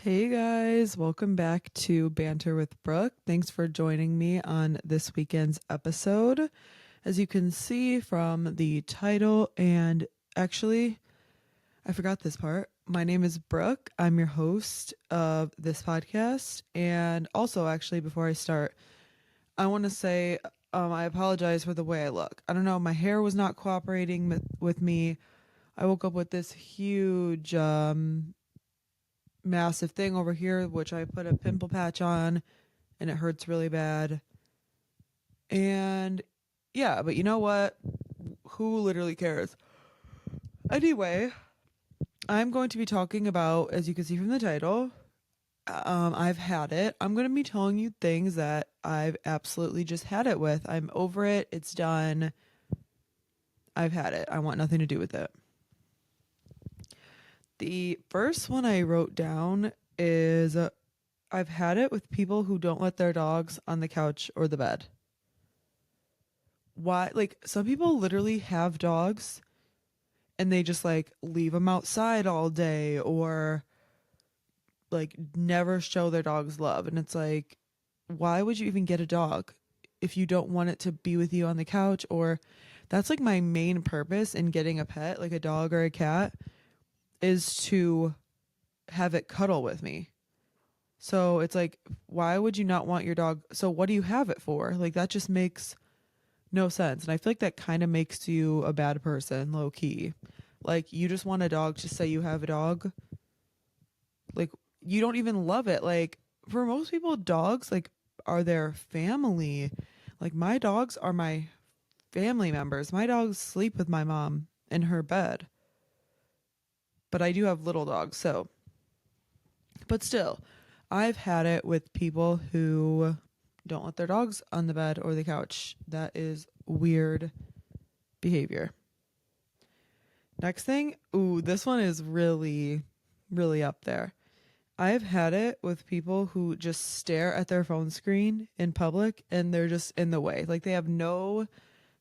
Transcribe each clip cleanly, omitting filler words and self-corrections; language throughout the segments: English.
Hey guys, welcome back to Banter with Brooke. Thanks for joining me on this weekend's episode. As you can see from the title, and actually, I forgot this part. My name is Brooke. I'm your host of this podcast. And also, actually, before I start, I want to say I apologize for the way I look. I don't know, my hair was not cooperating with me. I woke up with this huge massive thing over here, which I put a pimple patch on and it hurts really bad. And yeah, but you know what? Who literally cares? Anyway, I'm going to be talking about, as you can see from the title, I've had it. I'm going to be telling you things that I've absolutely just had it with. I'm over it. It's done. I've had it. I want nothing to do with it. The first one I wrote down is I've had it with people who don't let their dogs on the couch or the bed. Why? Like, some people literally have dogs and they just like leave them outside all day or like never show their dogs love. And it's like, why would you even get a dog if you don't want it to be with you on the couch? Or that's like my main purpose in getting a pet, like a dog or a cat, is to have it cuddle with me. So it's like, why would you not want your dog? So what do you have it for? Like, that just makes no sense. And I feel like that kind of makes you a bad person, low key. Like, you just want a dog to say you have a dog. Like, you don't even love it. Like, for most people, dogs, like, are their family. Like, my dogs are my family members. My dogs sleep with my mom in her bed. But I do have little dogs, so. But still, I've had it with people who don't let their dogs on the bed or the couch. That is weird behavior. Next thing, ooh, this one is really, really up there. I've had it with people who just stare at their phone screen in public and they're just in the way. Like, they have no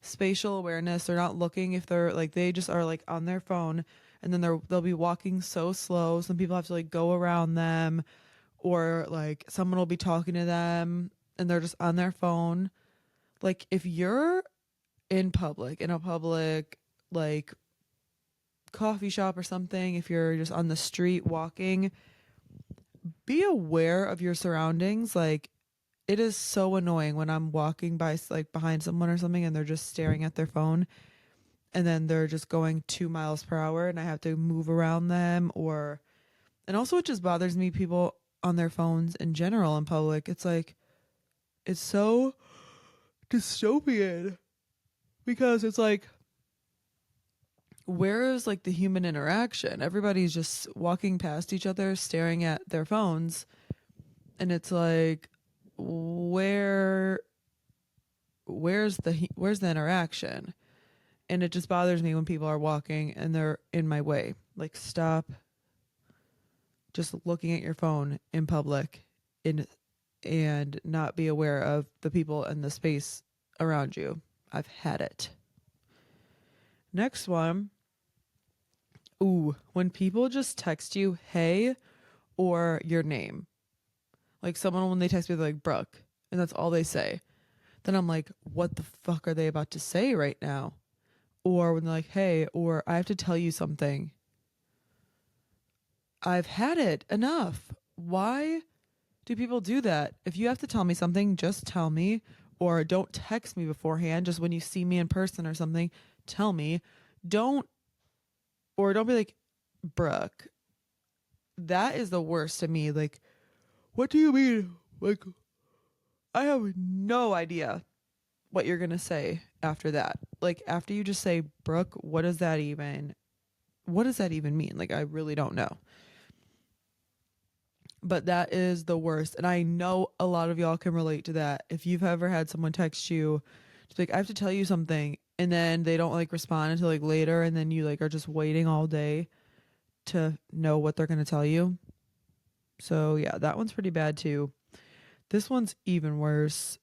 spatial awareness. They're not looking, if they're like, they just are like on their phone, and then they'll be walking so slow. Some people have to like go around them, or like someone will be talking to them and they're just on their phone. Like, if you're in public, in a public like coffee shop or something, if you're just on the street walking, be aware of your surroundings. Like, it is so annoying when I'm walking by, like behind someone or something, and they're just staring at their phone and then they're just going 2 miles per hour and I have to move around them. Or, and also it just bothers me, people on their phones in general in public. It's like, it's so dystopian because it's like, where is like the human interaction? Everybody's just walking past each other, staring at their phones, and it's like, where's the interaction? And it just bothers me when people are walking and they're in my way. Like, stop just looking at your phone in public in and not be aware of the people and the space around you. I've had it. Next one. Ooh, when people just text you, hey, or your name. Like, someone, when they text me, they're like, Brooke, and that's all they say. Then I'm like, what the fuck are they about to say right now? Or when they're like, hey, or I have to tell you something. I've had it enough. Why do people do that? If you have to tell me something, just tell me, or don't text me beforehand. Just when you see me in person or something, tell me. Don't, or don't be like, Brooke. That is the worst to me. Like, what do you mean? Like, I have no idea what you're going to say after that. Like, after you just say, Brooke, what does that even mean? Like, I really don't know. But that is the worst. And I know a lot of y'all can relate to that. If you've ever had someone text you, just like, I have to tell you something, and then they don't like respond until like later, and then you like are just waiting all day to know what they're going to tell you. So yeah, that one's pretty bad too. This one's even worse.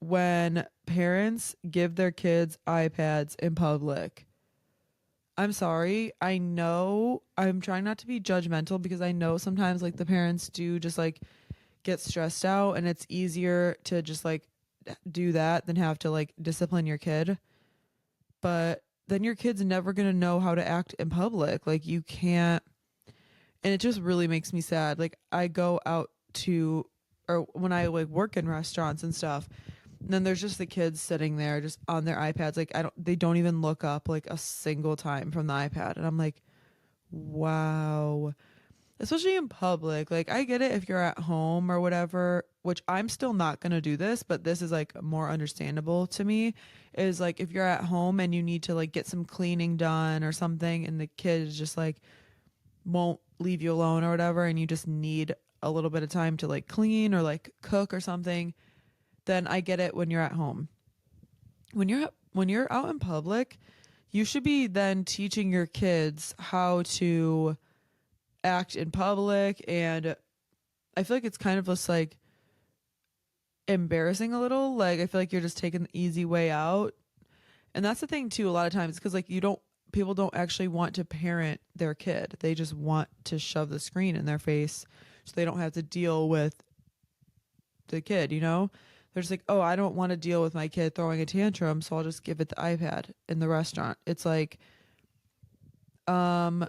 When parents give their kids iPads in public. I'm sorry. I know I'm trying not to be judgmental because I know sometimes like the parents do just like get stressed out and it's easier to just like do that than have to like discipline your kid. But then your kid's never going to know how to act in public. Like you can't, and it just really makes me sad. Like I go out to, or when I like work in restaurants and stuff, and then there's just the kids sitting there just on their iPads. Like they don't even look up like a single time from the iPad. And I'm like, wow. Especially in public. Like I get it if you're at home or whatever, which I'm still not going to do this, but this is like more understandable to me is like if you're at home and you need to like get some cleaning done or something and the kid is just like won't leave you alone or whatever and you just need a little bit of time to like clean or like cook or something, then I get it when you're at home. When you're out in public, you should be then teaching your kids how to act in public, and I feel like it's kind of just like embarrassing a little. Like I feel like you're just taking the easy way out. And that's the thing too a lot of times because like you don't people don't actually want to parent their kid. They just want to shove the screen in their face so they don't have to deal with the kid, you know? They're just like, "Oh, I don't want to deal with my kid throwing a tantrum, so I'll just give it the iPad in the restaurant." It's like um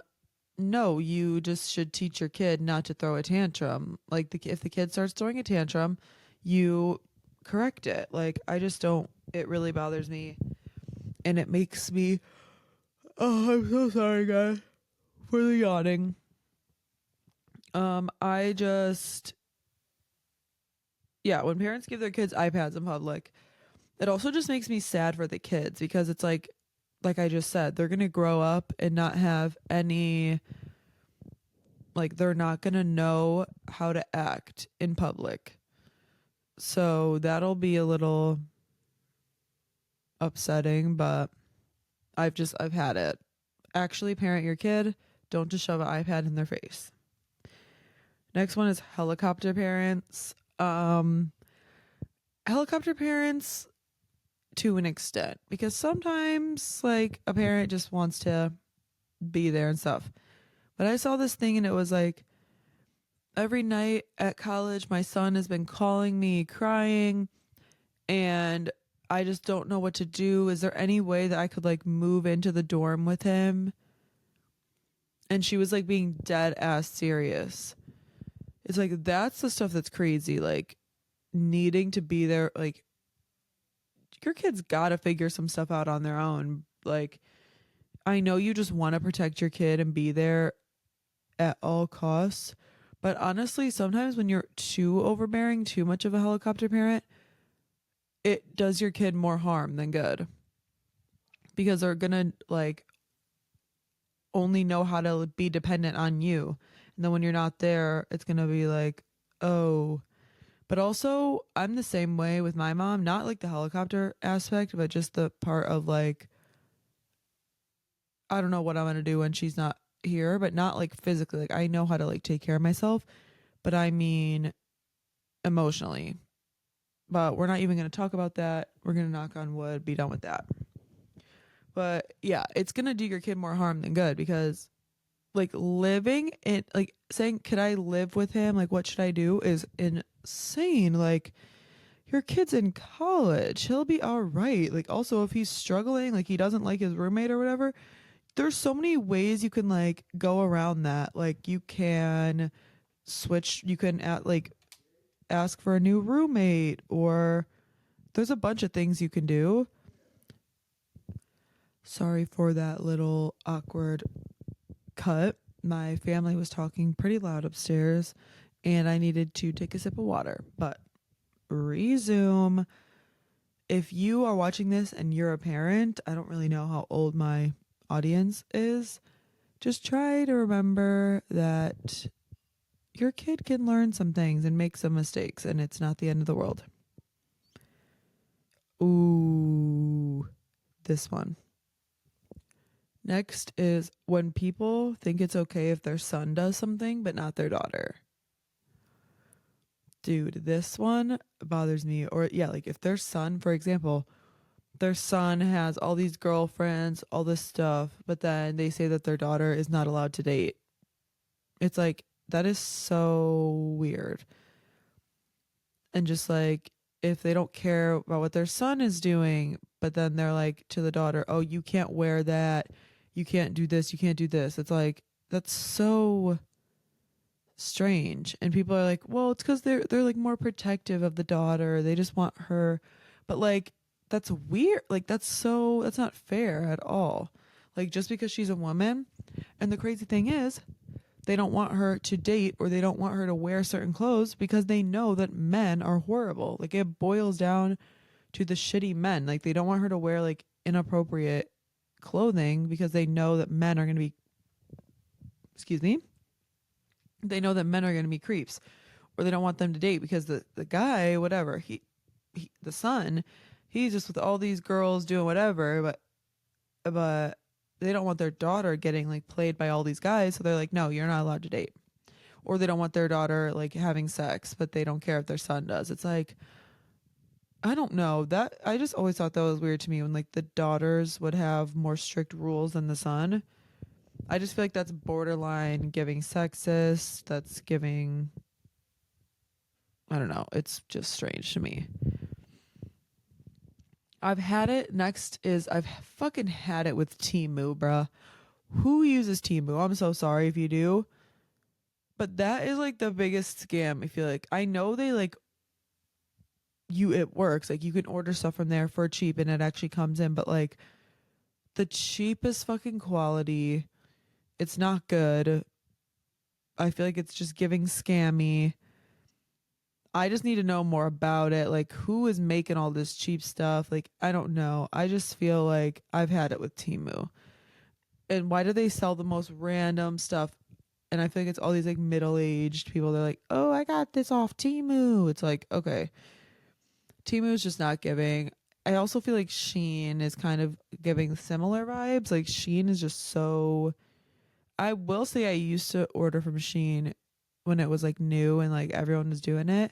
no, you just should teach your kid not to throw a tantrum. Like if the kid starts throwing a tantrum, you correct it. Like I just don't. It really bothers me, and it makes me. Oh, I'm so sorry, guys, for the yawning. I just yeah, when parents give their kids iPads in public, it also just makes me sad for the kids because it's like I just said, they're gonna grow up and not have any like they're not going to know how to act in public. So that'll be a little upsetting, but I've had it. Actually parent your kid, don't just shove an iPad in their face. Next one is helicopter parents. Helicopter parents to an extent because sometimes like a parent just wants to be there and stuff. But I saw this thing and it was like every night at college my son has been calling me crying and I just don't know what to do. Is there any way that I could like move into the dorm with him? And she was like being dead ass serious. It's like that's the stuff that's crazy. Like needing to be there. Like your kids gotta figure some stuff out on their own. Like I know you just want to protect your kid and be there at all costs. But honestly, sometimes when you're too overbearing, too much of a helicopter parent, it does your kid more harm than good because they're gonna like only know how to be dependent on you. And then when you're not there, it's gonna be like, oh. But also, I'm the same way with my mom, not like the helicopter aspect, but just the part of like, I don't know what I'm gonna do when she's not here, but not like physically. Like, I know how to like take care of myself, but I mean emotionally. But we're not even gonna talk about that. We're gonna knock on wood, be done with that. But yeah, it's gonna do your kid more harm than good because like living in like saying could I live with him, like what should I do, is insane. Like your kid's in college, he'll be all right. Like also if he's struggling, like he doesn't like his roommate or whatever, there's so many ways you can like go around that. Like you can switch, you can like ask for a new roommate, or there's a bunch of things you can do. Sorry for that little awkward cut. My family was talking pretty loud upstairs and I needed to take a sip of water. But resume. If you are watching this and you're a parent, I don't really know how old my audience is. Just try to remember that your kid can learn some things and make some mistakes, and it's not the end of the world. Ooh, this one. Next is when people think it's okay if their son does something, but not their daughter. Dude, this one bothers me. Or, yeah, like if their son, for example, their son has all these girlfriends, all this stuff, but then they say that their daughter is not allowed to date. It's like, that is so weird. And just like, if they don't care about what their son is doing, but then they're like to the daughter, oh, you can't wear that, you can't do this, you can't do this. It's like, that's so strange. And people are like, well, it's because they're like more protective of the daughter, they just want her. But like, that's weird. Like, that's not fair at all. Like, just because she's a woman. And the crazy thing is, they don't want her to date, or they don't want her to wear certain clothes because they know that men are horrible. Like, it boils down to the shitty men. Like, they don't want her to wear like inappropriate clothing because they know that men are going to be, excuse me, they know that men are going to be creeps. Or they don't want them to date because the guy, whatever, he the son, he's just with all these girls doing whatever, but they don't want their daughter getting like played by all these guys, so they're like, no, you're not allowed to date. Or they don't want their daughter like having sex, but they don't care if their son does. It's like, I don't know, that I just always thought that was weird to me when like the daughters would have more strict rules than the son. I just feel like that's borderline giving sexist. That's giving, I don't know, it's just strange to me. I've had it. Next is I've fucking had it with Timu, bruh. Who uses Timu? I'm so sorry if you do. But that is like the biggest scam, I feel like. I know they like it works. Like, you can order stuff from there for cheap and it actually comes in, but like the cheapest fucking quality. It's not good. I feel like it's just giving scammy. I just need to know more about it. Like, who is making all this cheap stuff? Like, I don't know. I just feel like I've had it with Timu. And why do they sell the most random stuff? And I feel like it's all these like middle-aged people. They're like, oh, I got this off Timu. It's like, okay, Timu is just not giving. I also feel like Shein is kind of giving similar vibes. Like, Shein is just so. I will say I used to order from Shein when it was like new and like everyone was doing it.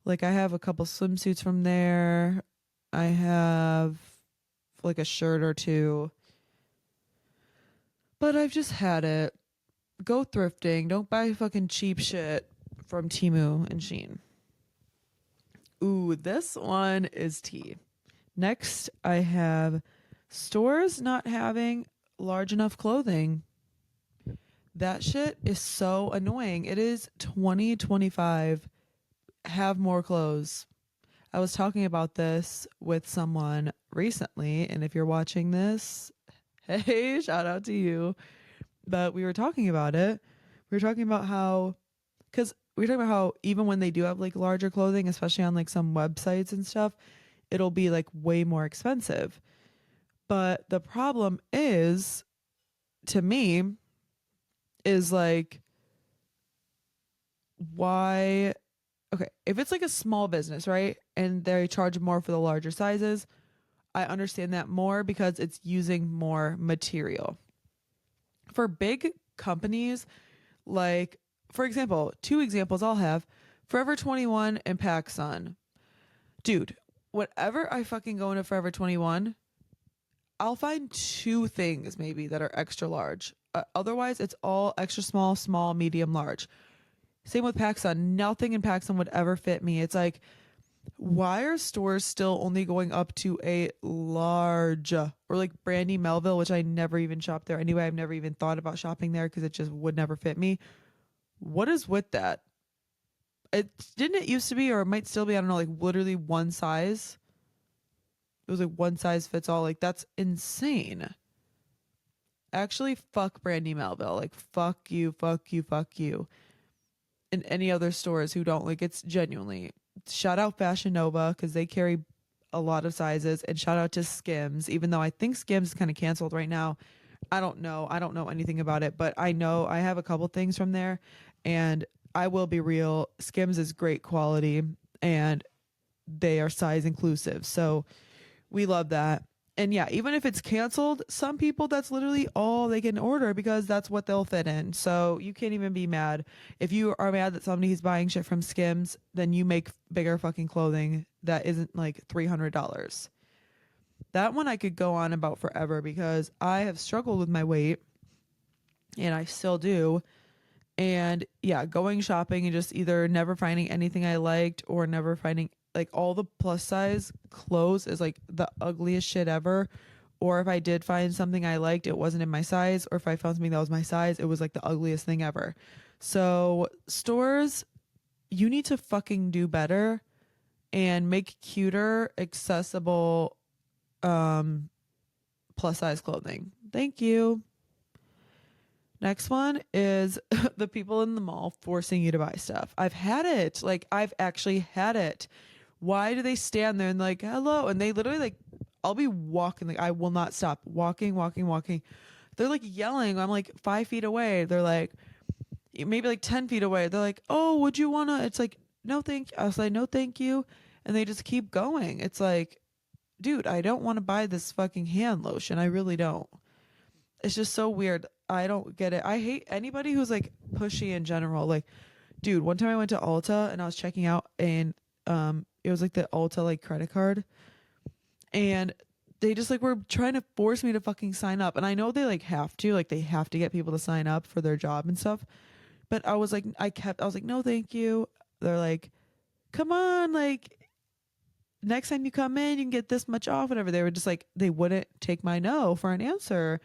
Like, I have a couple swimsuits from there. I have like a shirt or two. But I've just had it. Go thrifting. Don't buy fucking cheap shit from Timu and Shein. Ooh, this one is tea. Next, I have stores not having large enough clothing. That shit is so annoying. It is 2025. Have more clothes. I was talking about this with someone recently, and if you're watching this, hey, shout out to you. But we were talking about it. We were talking about how, because we were talking about how even when they do have like larger clothing, especially on like some websites and stuff, it'll be like way more expensive. But the problem is, to me, is like, why? Okay, if it's like a small business, right? And they charge more for the larger sizes, I understand that more because it's using more material. For big companies, like, for example, two examples I'll have: Forever 21 and PacSun. Dude, whenever I fucking go into Forever 21, I'll find two things maybe that are extra large. Otherwise, it's all extra small, small, medium, large. Same with PacSun. Nothing in PacSun would ever fit me. It's like, why are stores still only going up to a large? Or like Brandy Melville, which I never even shopped there anyway. I've never even thought about shopping there because it just would never fit me. What is with that? It didn't it used to be, or it might still be, I don't know, like literally one size. It was like one size fits all. Like, that's insane. Actually, fuck Brandy Melville. Like, fuck you, fuck you, fuck you. And any other stores who don't, like, it's genuinely, shout out Fashion Nova because they carry a lot of sizes, and shout out to Skims, even though I think Skims is kind of canceled right now. I don't know. I don't know anything about it, but I know I have a couple things from there, and I will be real. Skims is great quality, and they are size inclusive. So we love that. And yeah, even if it's canceled, some people that's literally all they can order because that's what they'll fit in. So you can't even be mad. If you are mad that somebody's buying shit from Skims, then you make bigger fucking clothing that isn't like $300. That one I could go on about forever because I have struggled with my weight and I still do. And yeah, going shopping and just either never finding anything I liked or never finding like all the plus size clothes is like the ugliest shit ever. Or if I did find something I liked, it wasn't in my size. Or if I found something that was my size, it was like the ugliest thing ever. So stores, you need to fucking do better and make cuter, accessible, um, plus size clothing. Thank you. Next one is the people in the mall forcing you to buy stuff. I've had it. Like, I've actually had it. Why do they stand there and like, hello? And they literally like, I'll be walking, like, I will not stop walking, walking, walking. They're like yelling. I'm like 5 feet away. They're like, maybe like 10 feet away. They're like, oh, would you wanna? It's like, no, thank you. I was like, no, thank you. And they just keep going. It's like, dude, I don't want to buy this fucking hand lotion. I really don't. It's just so weird. I don't get it. I hate anybody who's like pushy in general. Like, dude, one time I went to Ulta and I was checking out and it was like the Ulta like credit card and they just like were trying to force me to fucking sign up. And I know they like have to, like they have to get people to sign up for their job and stuff. But I was like I was like, no, thank you. They're like, come on, like next time you come in, you can get this much off, whatever. They were just like, they wouldn't take my no for an answer.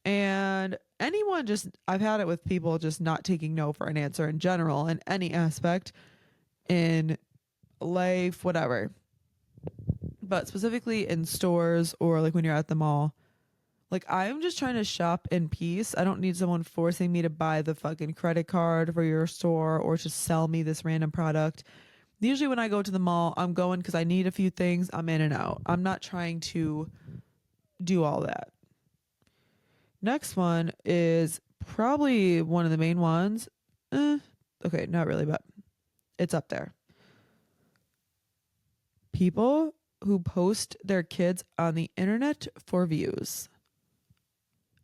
And anyone just, I've had it with people just not taking no for an answer in general, in any aspect, in life, whatever. But specifically in stores or like when you're at the mall, like I'm just trying to shop in peace. I don't need someone forcing me to buy the fucking credit card for your store or to sell me this random product. Usually when I go to the mall, I'm going because I need a few things. I'm in and out. I'm not trying to do all that. Next one is probably one of the main ones. Okay, not really, but it's up there. People who post their kids on the internet for views.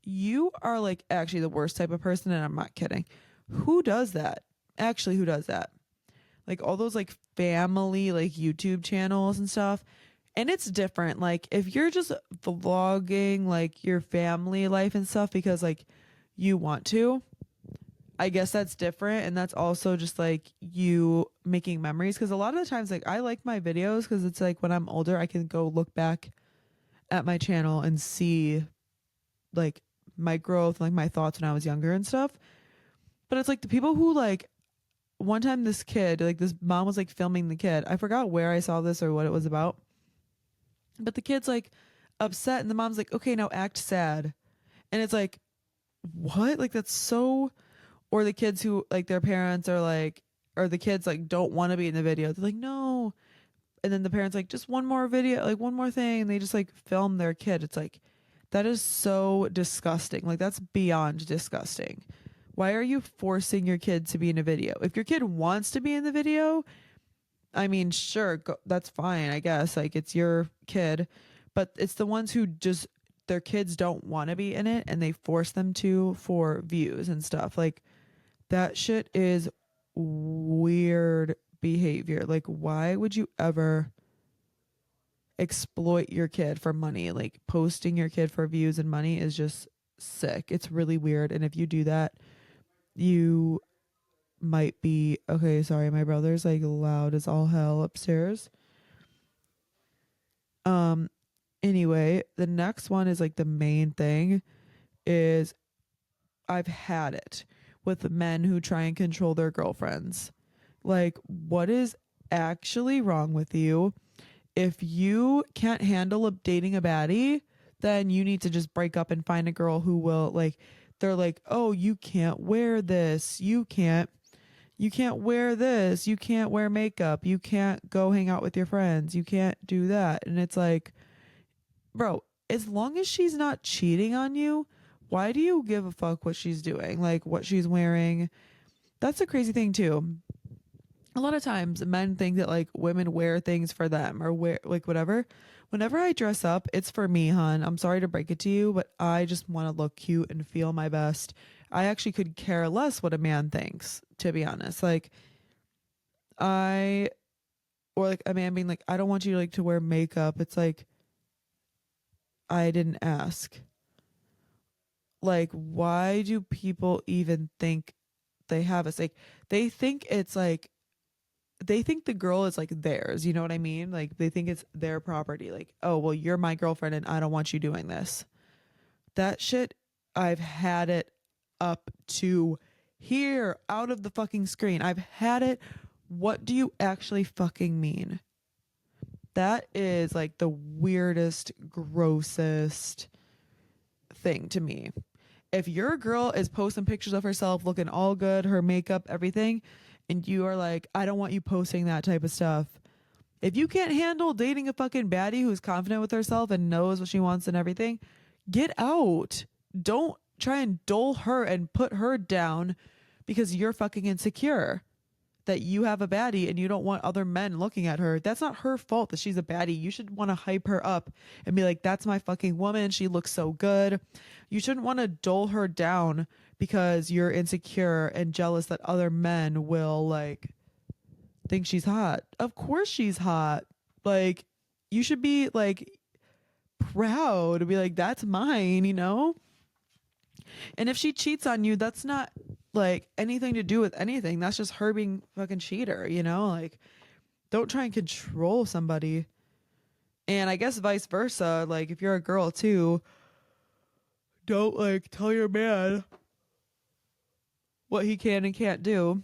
You are like actually the worst type of person, and I'm not kidding. Who does that? Actually, who does that? Like all those like family like YouTube channels and stuff. And it's different. Like if you're just vlogging like your family life and stuff because like you want to, I guess that's different. And that's also just like you making memories. Cause a lot of the times, like I like my videos because it's like when I'm older, I can go look back at my channel and see like my growth, like my thoughts when I was younger and stuff. But it's like the people who like one time this kid, like this mom was like filming the kid. I forgot where I saw this or what it was about. But the kid's like upset and the mom's like, okay, now act sad. And it's like, what? Like that's so, or the kids who like their parents are like, or the kids like don't want to be in the video. They're like, no. And then the parents like, just one more video, like one more thing. And they just like film their kid. It's like, that is so disgusting. Like that's beyond disgusting. Why are you forcing your kid to be in a video? If your kid wants to be in the video, I mean, sure, that's fine, I guess. Like it's your kid, but it's the ones who just their kids don't want to be in it and they force them to for views and stuff. Like that shit is weird behavior. Like why would you ever exploit your kid for money? Like posting your kid for views and money is just sick. It's really weird. And if you do that, you might be okay. Sorry, my brother's like loud as all hell upstairs. Um, anyway, the next one is like the main thing is I've had it with men who try and control their girlfriends. Like, what is actually wrong with you? If you can't handle dating a baddie, then you need to just break up and find a girl who will like they're like, "Oh, you can't wear this. You can't wear this. You can't wear makeup. You can't go hang out with your friends. You can't do that." And it's like, bro, as long as she's not cheating on you, why do you give a fuck what she's doing? Like what she's wearing? That's a crazy thing too. A lot of times men think that like women wear things for them or wear like whatever. Whenever I dress up, it's for me, hun. I'm sorry to break it to you, but I just want to look cute and feel my best. I actually could care less what a man thinks, to be honest. Like I or like a man being like, I don't want you like to wear makeup. It's like I didn't ask. Like, why do people even think they have us? Like, they think it's like, they think the girl is like theirs. You know what I mean? Like, they think it's their property. Like, oh, well, you're my girlfriend and I don't want you doing this. That shit, I've had it up to here, out of the fucking screen. I've had it. What do you actually fucking mean? That is like the weirdest, grossest thing to me. If your girl is posting pictures of herself looking all good, her makeup, everything, and you are like, I don't want you posting that type of stuff. If you can't handle dating a fucking baddie who's confident with herself and knows what she wants and everything, get out. Don't try and dull her and put her down because you're fucking insecure that you have a baddie and you don't want other men looking at her. That's not her fault that she's a baddie. You should want to hype her up and be like, that's my fucking woman. She looks so good. You shouldn't want to dull her down because you're insecure and jealous that other men will like think she's hot. Of course she's hot. Like, you should be like proud to be like, that's mine, you know? And if she cheats on you, that's not like anything to do with anything. That's just her being fucking cheater, you know? Like, don't try and control somebody. And I guess vice versa. Like, if you're a girl too, don't like tell your man what he can and can't do.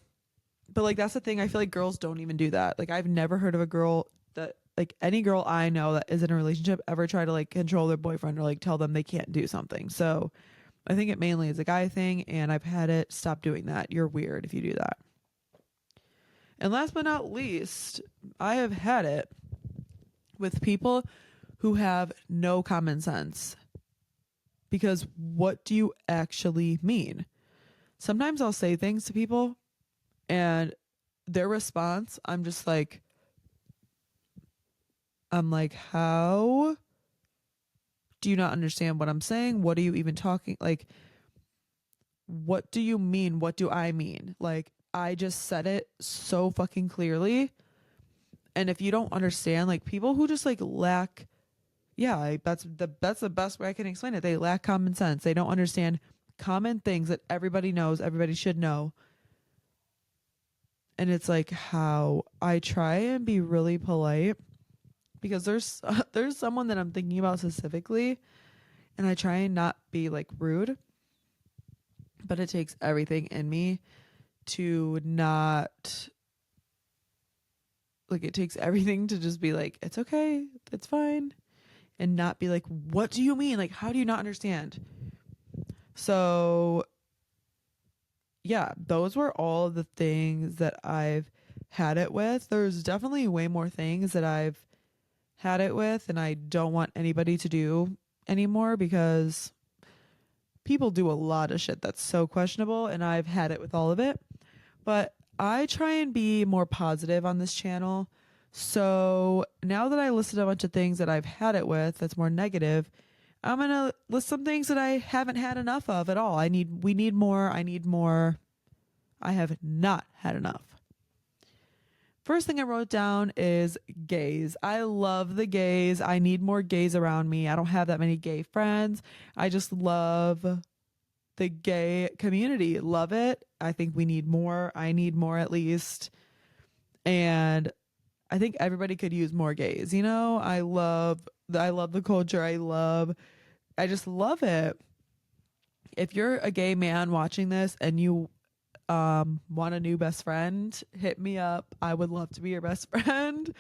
But like, that's the thing. I feel like girls don't even do that. Like, I've never heard of a girl that, like, any girl I know that is in a relationship ever try to like control their boyfriend or like tell them they can't do something. So I think it mainly is a guy thing, and I've had it. Stop doing that. You're weird if you do that. And last but not least, I have had it with people who have no common sense. Because what do you actually mean? Sometimes I'll say things to people and their response, I'm like, how do you not understand what I'm saying? What are you even talking? Like, what do you mean? What do I mean? Like, I just said it so fucking clearly. And if you don't understand, like, people who just like lack, yeah, like, that's the best way I can explain it. They lack common sense. They don't understand common things that everybody knows, everybody should know. And it's like how I try and be really polite because there's someone that I'm thinking about specifically, and I try and not be like rude, but it takes everything in me to not, like, it takes everything to just be like, it's okay, it's fine, and not be like, what do you mean? Like, how do you not understand? So yeah, those were all the things that I've had it with. There's definitely way more things that I've had it with and I don't want anybody to do anymore because people do a lot of shit that's so questionable, and I've had it with all of it. But I try and be more positive on this channel. So now that I listed a bunch of things that I've had it with that's more negative, I'm going to list some things that I haven't had enough of at all. We need more. I need more. I have not had enough. First thing I wrote down is gays. I love the gays. I need more gays around me. I don't have that many gay friends. I just love the gay community. Love it. I think we need more. I need more at least. And I think everybody could use more gays. You know, I love the culture. I just love it. If you're a gay man watching this and you want a new best friend, hit me up. I would love to be your best friend.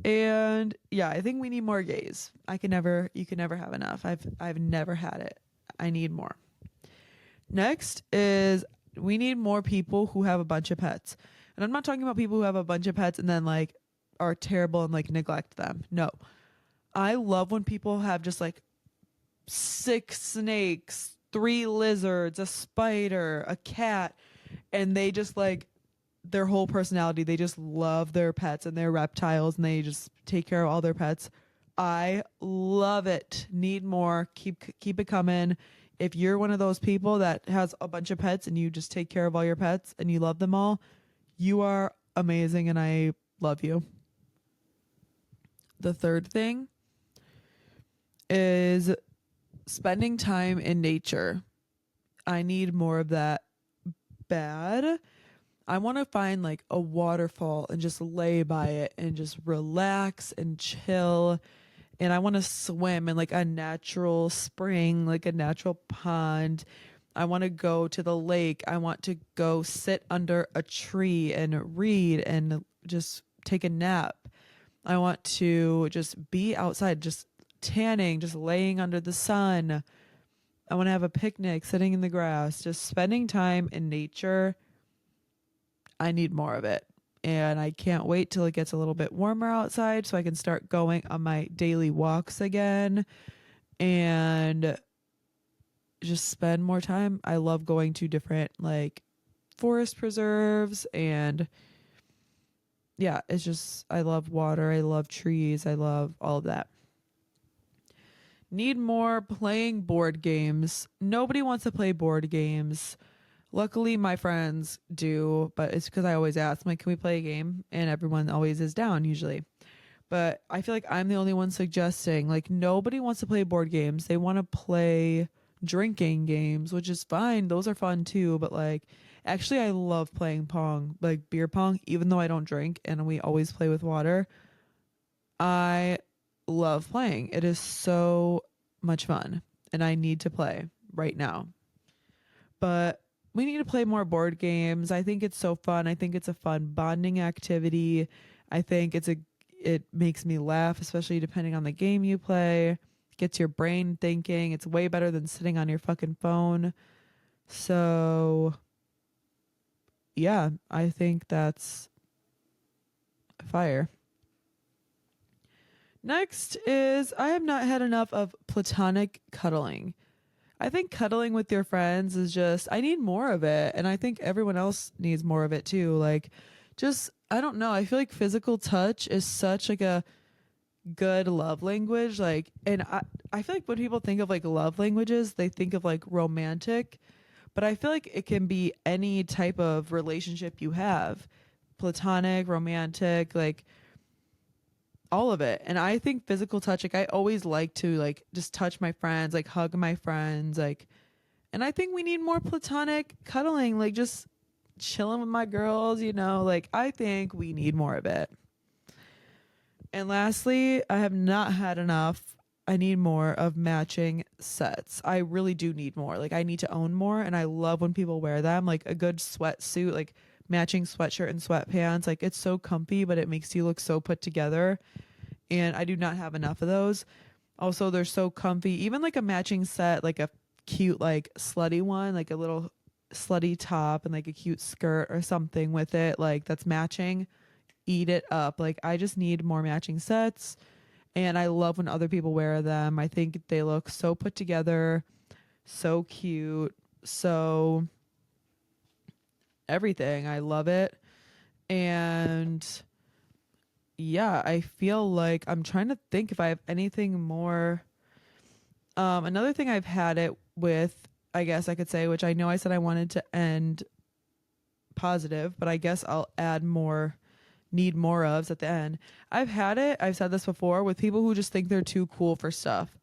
And yeah, I think we need more gays. You can never have enough. I've never had it. I need more. Next is we need more people who have a bunch of pets. And I'm not talking about people who have a bunch of pets and then like are terrible and like neglect them. No. I love when people have just like 6 snakes, 3 lizards, a spider, a cat, and they just like their whole personality, they just love their pets and their reptiles and they just take care of all their pets. I love it. Need more. Keep it coming. If you're one of those people that has a bunch of pets and you just take care of all your pets and you love them all, you are amazing and I love you. The third thing is spending time in nature. I need more of that bad. I want to find like a waterfall and just lay by it and just relax and chill. And I want to swim in like a natural spring, like a natural pond. I want to go to the lake. I want to go sit under a tree and read and just take a nap. I want to just be outside, just tanning, just laying under the sun. I want to have a picnic, sitting in the grass, just spending time in nature. I need more of it. And I can't wait till it gets a little bit warmer outside so I can start going on my daily walks again and just spend more time. I love going to different like forest preserves and yeah, it's just I love water, I love trees, I love all of that. Need more playing board games. Nobody wants to play board games. Luckily, my friends do, but it's because I always ask, I'm like, can we play a game? And everyone always is down usually. But I feel like I'm the only one suggesting, like, nobody wants to play board games. They want to play drinking games, which is fine. Those are fun too. But, like, actually, I love playing pong, like beer pong, even though I don't drink and we always play with water. I love playing. It is so much fun. And I need to play right now. But we need to play more board games. I think it's so fun. I think it's a fun bonding activity. I think it makes me laugh, especially depending on the game you play. Gets your brain thinking. It's way better than sitting on your fucking phone. So, yeah, I think that's fire. Next is I have not had enough of platonic cuddling. I think cuddling with your friends is just, I need more of it. And I think everyone else needs more of it too. Like, just, I don't know. I feel like physical touch is such like a good love language. Like, and I feel like when people think of like love languages, they think of like romantic, but I feel like it can be any type of relationship you have platonic, romantic, like all of it. And I think physical touch, like, I always like to like just touch my friends, like hug my friends, like, and I think we need more platonic cuddling, like just chilling with my girls, you know, like I think we need more of it. And lastly, I have not had enough. I need more of matching sets. I really do need more. Like I need to own more and I love when people wear them, like a good sweatsuit, like matching sweatshirt and sweatpants. Like it's so comfy, but it makes you look so put together. And I do not have enough of those. Also, they're so comfy. Even like a matching set, like a cute, like slutty one, like a little slutty top and like a cute skirt or something with it, like that's matching. Eat it up. Like I just need more matching sets. And I love when other people wear them. I think they look so put together, so cute, so everything. I love it. And yeah, I feel like I'm trying to think if I have anything more. Another thing I've had it with, I guess I could say, which I know I said I wanted to end positive, but I guess I'll add more, need more ofs at the end. I've had it, I've said this before, with people who just think they're too cool for stuff.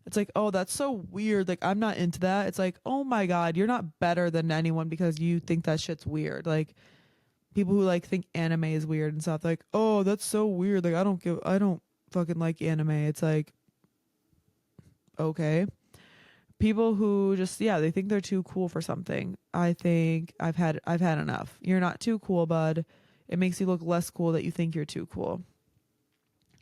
It's like, oh, that's so weird. Like, I'm not into that. It's like, oh my God, you're not better than anyone because you think that shit's weird. Like, people who like think anime is weird and stuff, like, oh, that's so weird. Like, I don't fucking like anime. It's like, okay. People who just, yeah, they think they're too cool for something. I think I've had enough. You're not too cool, bud. It makes you look less cool that you think you're too cool.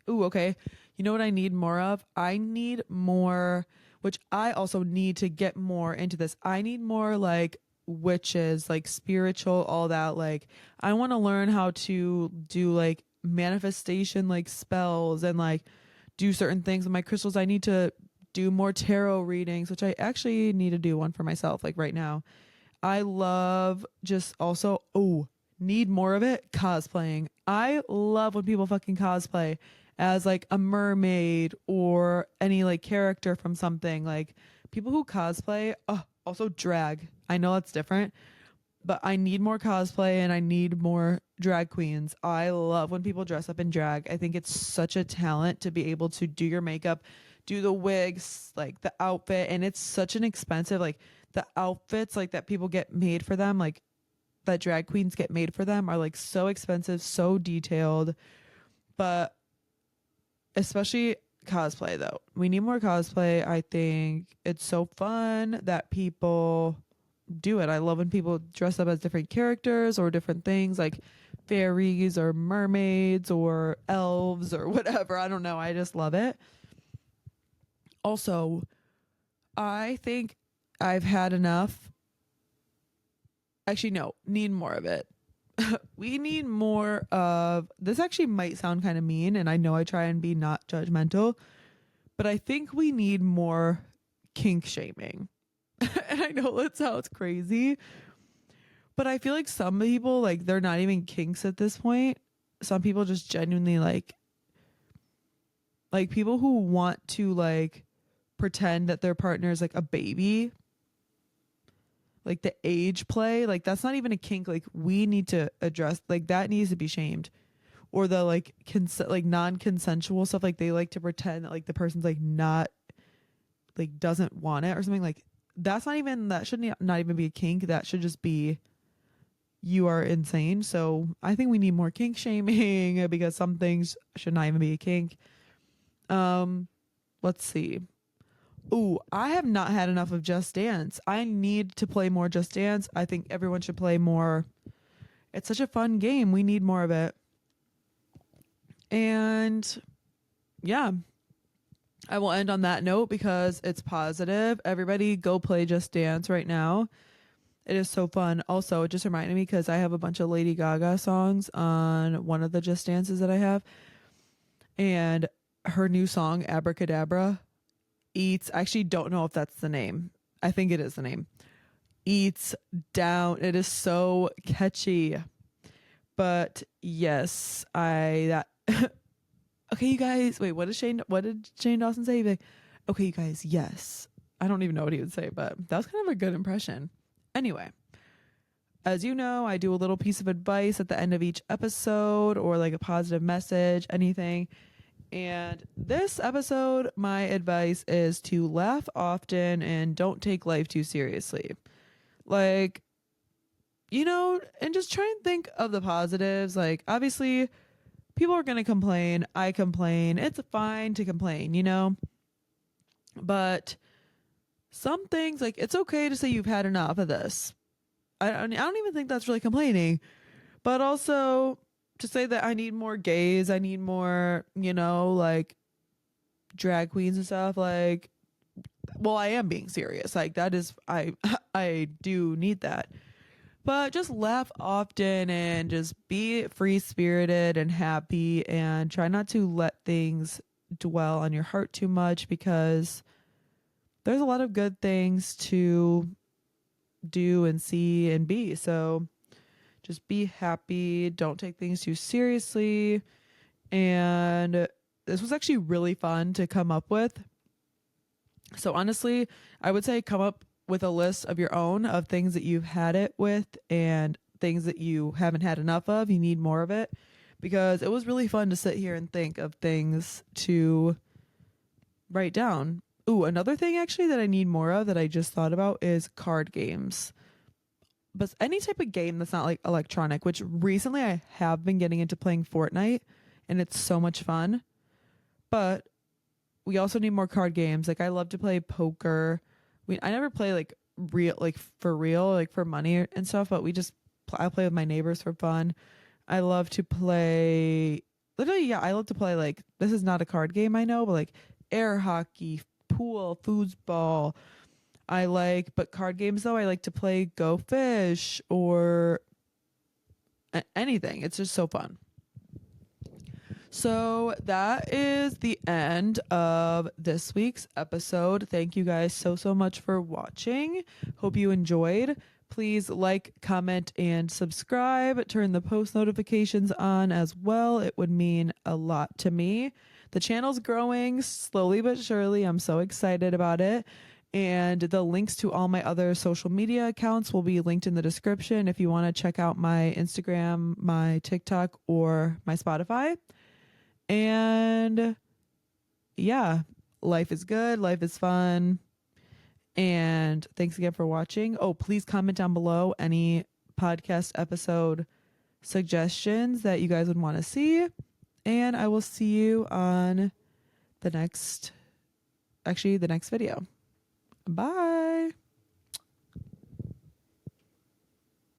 Ooh, okay. You know what I need more of? I need more, which I also need to get more into this. I need more like witches, like spiritual, all that. Like, I want to learn how to do like manifestation, like spells and like do certain things with my crystals. I need to do more tarot readings, which I actually need to do one for myself, like right now. I love just also, oh, need more of it, cosplaying. I love when people fucking cosplay as like a mermaid or any like character from something. Like people who cosplay, oh, also drag. I know that's different, but I need more cosplay and I need more drag queens. I love when people dress up in drag. I think it's such a talent to be able to do your makeup, do the wigs, like the outfit, and it's such an expensive, like the outfits like that people get made for them, like that drag queens get made for them are like so expensive, so detailed. But especially cosplay though. We need more cosplay. I think it's so fun that people do it. I love when people dress up as different characters or different things like fairies or mermaids or elves or whatever. I don't know. I just love it. Also, I think I've had enough. Actually, no, need more of it. We need more of this. Actually, might sound kind of mean, and I know I try and be not judgmental, but I think we need more kink shaming. And I know that sounds crazy, but I feel like some people, like, they're not even kinks at this point. Some people just genuinely like people who want to like pretend that their partner is like a baby, like the age play, like that's not even a kink. Like we need to address, like that needs to be shamed. Or the like like non-consensual stuff, like they like to pretend that like the person's like not, like doesn't want it or something. Like that's not even, that should not even be a kink. That should just be, you are insane. So I think we need more kink shaming because some things should not even be a kink. um let's see. Ooh, I have not had enough of Just Dance. I need to play more Just Dance. I think everyone should play more. It's such a fun game. We need more of it. And yeah, I will end on that note because it's positive. Everybody go play Just Dance right now. It is so fun. Also, it just reminded me because I have a bunch of Lady Gaga songs on one of the Just Dances that I have. And her new song, Abracadabra, eats, I actually don't know if that's the name. I think it is the name. Eats down. It is so catchy. But yes, that okay, you guys. Wait, what did Shane Dawson say? He'd be like, okay, you guys, yes. I don't even know what he would say, but that was kind of a good impression. Anyway, as you know, I do a little piece of advice at the end of each episode or like a positive message, anything. And this episode, my advice is to laugh often and don't take life too seriously. Like, and just try and think of the positives. Like, obviously, people are going to complain. I complain. It's fine to complain. But some things, like, it's okay to say you've had enough of this. I don't even think that's really complaining. But also to say that I need more gays, I need more, like drag queens and stuff. Like, well, I am being serious. Like, that is, I do need that. But just laugh often and just be free spirited and happy and try not to let things dwell on your heart too much because there's a lot of good things to do and see and be. So just be happy. Don't take things too seriously. And this was actually really fun to come up with. So honestly, I would say come up with a list of your own of things that you've had it with and things that you haven't had enough of. You need more of it because it was really fun to sit here and think of things to write down. Ooh, another thing actually that I need more of that I just thought about is card games. But any type of game that's not like electronic, which recently I have been getting into playing Fortnite and it's so much fun. But we also need more card games. Like I love to play poker. I never play like real, like for real, like for money and stuff, but I play with my neighbors for fun. I love to play, literally, yeah, I love to play like, this is not a card game, I know, but like air hockey, pool, foosball. But card games though, I like to play Go Fish or anything. It's just so fun. So that is the end of this week's episode. Thank you guys so much for watching. Hope you enjoyed. Please like, comment, and subscribe. Turn the post notifications on as well. It would mean a lot to me. The channel's growing slowly but surely. I'm so excited about it. And the links to all my other social media accounts will be linked in the description if you want to check out my Instagram, my TikTok, or my Spotify. And yeah, life is good, life is fun. And thanks again for watching. Oh, please comment down below any podcast episode suggestions that you guys would want to see. And I will see you on the next video. Bye.